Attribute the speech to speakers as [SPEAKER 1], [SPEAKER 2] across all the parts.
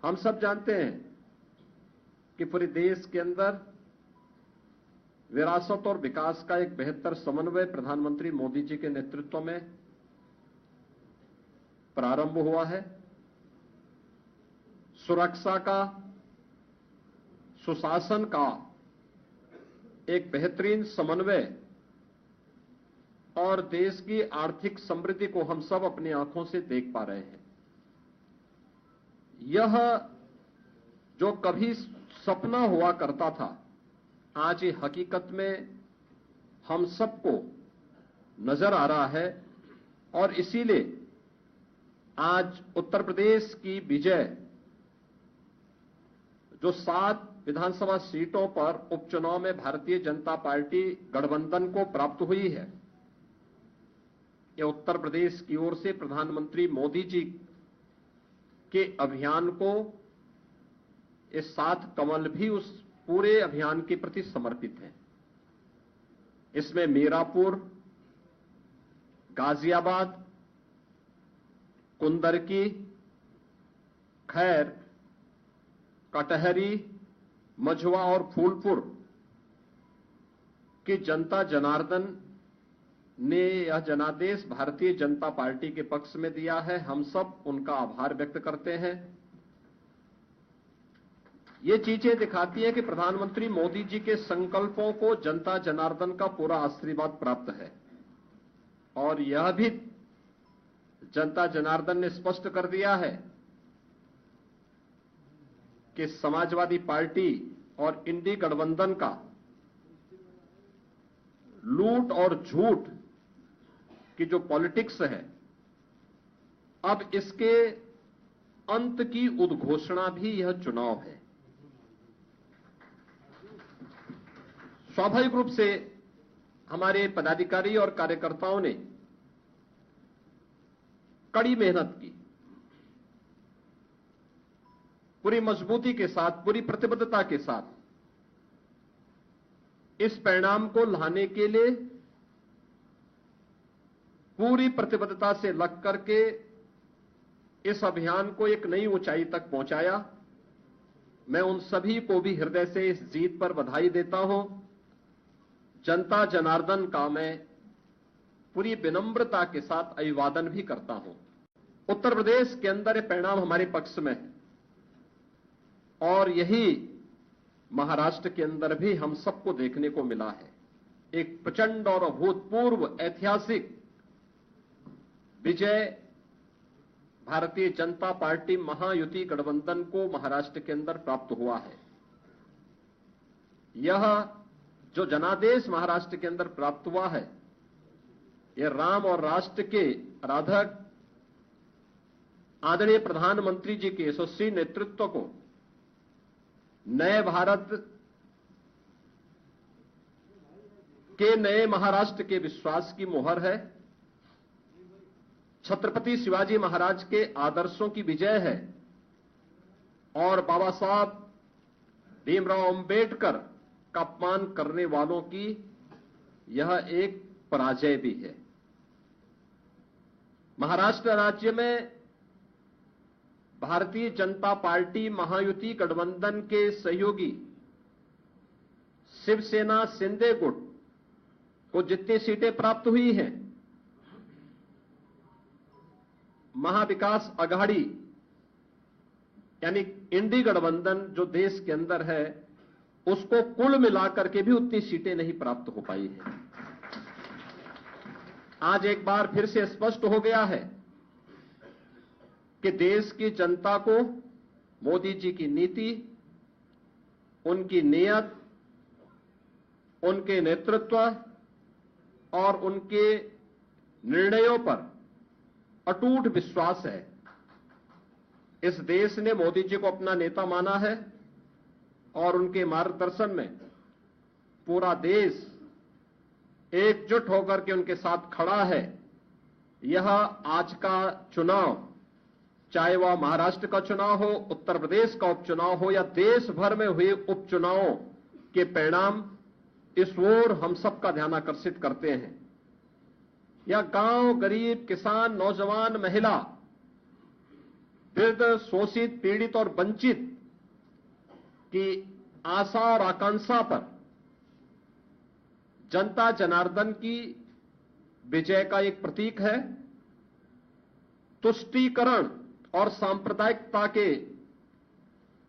[SPEAKER 1] हम सब जानते हैं कि पूरे देश के अंदर विरासत और विकास का एक बेहतर समन्वय प्रधानमंत्री मोदी जी के नेतृत्व में प्रारंभ हुआ है। सुरक्षा का, सुशासन का एक बेहतरीन समन्वय और देश की आर्थिक समृद्धि को हम सब अपनी आंखों से देख पा रहे हैं। यह जो कभी सपना हुआ करता था, आज ये हकीकत में हम सबको नजर आ रहा है और इसीलिए आज उत्तर प्रदेश की विजय जो 7 विधानसभा सीटों पर उपचुनाव में भारतीय जनता पार्टी गठबंधन को प्राप्त हुई है, यह उत्तर प्रदेश की ओर से प्रधानमंत्री मोदी जी के अभियान को, ये 7 कमल भी उस पूरे अभियान के प्रति समर्पित है। इसमें मीरापुर, गाजियाबाद, कुंदरकी, खैर, कटहरी, मझवा और फूलपुर की जनता जनार्दन ने यह जनादेश भारतीय जनता पार्टी के पक्ष में दिया है। हम सब उनका आभार व्यक्त करते हैं। ये चीजें दिखाती है कि प्रधानमंत्री मोदी जी के संकल्पों को जनता जनार्दन का पूरा आशीर्वाद प्राप्त है और यह भी जनता जनार्दन ने स्पष्ट कर दिया है कि समाजवादी पार्टी और इंडी गठबंधन का लूट और झूठ की जो पॉलिटिक्स है, अब इसके अंत की उद्घोषणा भी यह चुनाव है। स्वाभाविक रूप से हमारे पदाधिकारी और कार्यकर्ताओं ने कड़ी मेहनत की, पूरी मजबूती के साथ, पूरी प्रतिबद्धता के साथ इस परिणाम को लाने के लिए पूरी प्रतिबद्धता से लग करके इस अभियान को एक नई ऊंचाई तक पहुंचाया। मैं उन सभी को भी हृदय से इस जीत पर बधाई देता हूं। जनता जनार्दन का मैं पूरी विनम्रता के साथ अभिवादन भी करता हूं। उत्तर प्रदेश के अंदर ये परिणाम हमारे पक्ष में है और यही महाराष्ट्र के अंदर भी हम सबको देखने को मिला है। एक प्रचंड और अभूतपूर्व ऐतिहासिक विजय भारतीय जनता पार्टी महायुति गठबंधन को महाराष्ट्र के अंदर प्राप्त हुआ है। यह जो जनादेश महाराष्ट्र के अंदर प्राप्त हुआ है, यह राम और राष्ट्र के आराधक आदरणीय प्रधानमंत्री जी के यशस्वी नेतृत्व को, नए भारत के नए महाराष्ट्र के विश्वास की मोहर है। छत्रपति शिवाजी महाराज के आदर्शों की विजय है और बाबा साहब भीमराव अंबेडकर का अपमान करने वालों की यह एक पराजय भी है। महाराष्ट्र राज्य में भारतीय जनता पार्टी महायुति गठबंधन के सहयोगी शिवसेना शिंदे गुट को जितनी सीटें प्राप्त हुई हैं, महाविकास आघाड़ी यानी इंडी गठबंधन जो देश के अंदर है, उसको कुल मिलाकर के भी उतनी सीटें नहीं प्राप्त हो पाई है। आज एक बार फिर से स्पष्ट हो गया है कि देश की जनता को मोदी जी की नीति, उनकी नीयत, उनके नेतृत्व और उनके निर्णयों पर अटूट विश्वास है। इस देश ने मोदी जी को अपना नेता माना है और उनके मार्गदर्शन में पूरा देश एकजुट होकर के उनके साथ खड़ा है। यह आज का चुनाव, चाहे वह महाराष्ट्र का चुनाव हो, उत्तर प्रदेश का उपचुनाव हो या देश भर में हुए उपचुनावों के परिणाम, इस ओर हम सबका ध्यान आकर्षित करते हैं। या गांव, गरीब, किसान, नौजवान, महिला, फिर शोषित, पीड़ित और वंचित की आशा और आकांक्षा पर जनता जनार्दन की विजय का एक प्रतीक है। तुष्टीकरण और सांप्रदायिकता के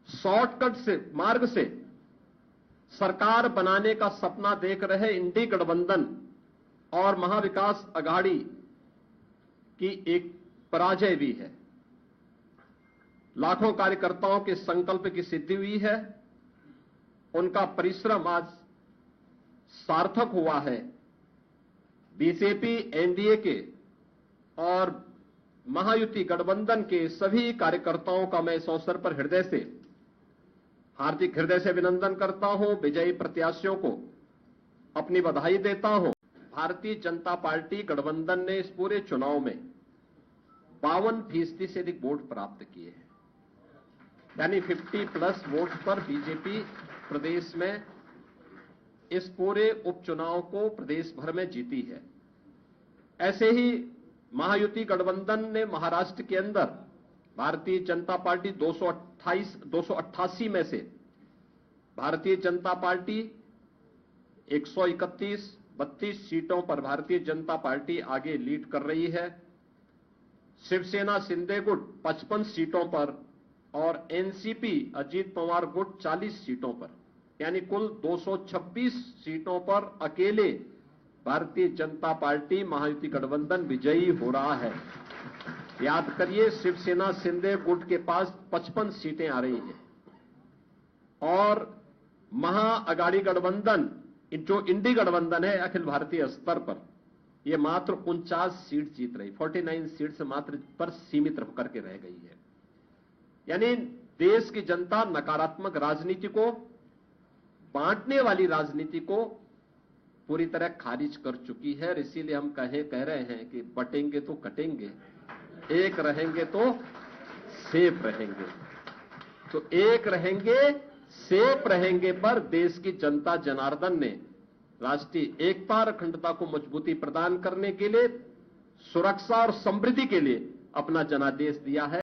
[SPEAKER 1] शॉर्टकट से मार्ग से सरकार बनाने का सपना देख रहे इंडी गठबंधन और महाविकास अघाड़ी की एक पराजय भी है। लाखों कार्यकर्ताओं के संकल्प की सिद्धि हुई है। उनका परिश्रम आज सार्थक हुआ है। बीजेपी, एनडीए के और महायुति गठबंधन के सभी कार्यकर्ताओं का मैं इस अवसर पर हार्दिक हृदय से अभिनंदन करता हूं। विजयी प्रत्याशियों को अपनी बधाई देता हूं। भारतीय जनता पार्टी गठबंधन ने इस पूरे चुनाव में 52% से अधिक वोट प्राप्त किए हैं, यानी 50+ वोट पर बीजेपी प्रदेश में इस पूरे उपचुनाव को प्रदेश भर में जीती है। ऐसे ही महायुति गठबंधन ने महाराष्ट्र के अंदर भारतीय जनता पार्टी 288 में से भारतीय जनता पार्टी 131-32 सीटों पर भारतीय जनता पार्टी आगे लीड कर रही है। शिवसेना शिंदे गुट 55 सीटों पर और एनसीपी अजीत पवार गुट 40 सीटों पर, यानी कुल 226 सीटों पर अकेले भारतीय जनता पार्टी महायुति गठबंधन विजयी हो रहा है। याद करिए, शिवसेना शिंदे गुट के पास 55 सीटें आ रही हैं और महाअघाड़ी गठबंधन जो इंडी गठबंधन है अखिल भारतीय स्तर पर, यह मात्र 49 सीट जीत रही, 49 सीट से मात्र पर सीमित होकर के रह गई है। यानी देश की जनता नकारात्मक राजनीति को, बांटने वाली राजनीति को पूरी तरह खारिज कर चुकी है। और इसीलिए हम कह रहे हैं कि बटेंगे तो कटेंगे, एक रहेंगे तो सेफ रहेंगे। तो एक रहेंगे, सेफ रहेंगे पर देश की जनता जनार्दन ने राष्ट्रीय एकता और अखंडता को मजबूती प्रदान करने के लिए, सुरक्षा और समृद्धि के लिए अपना जनादेश दिया है।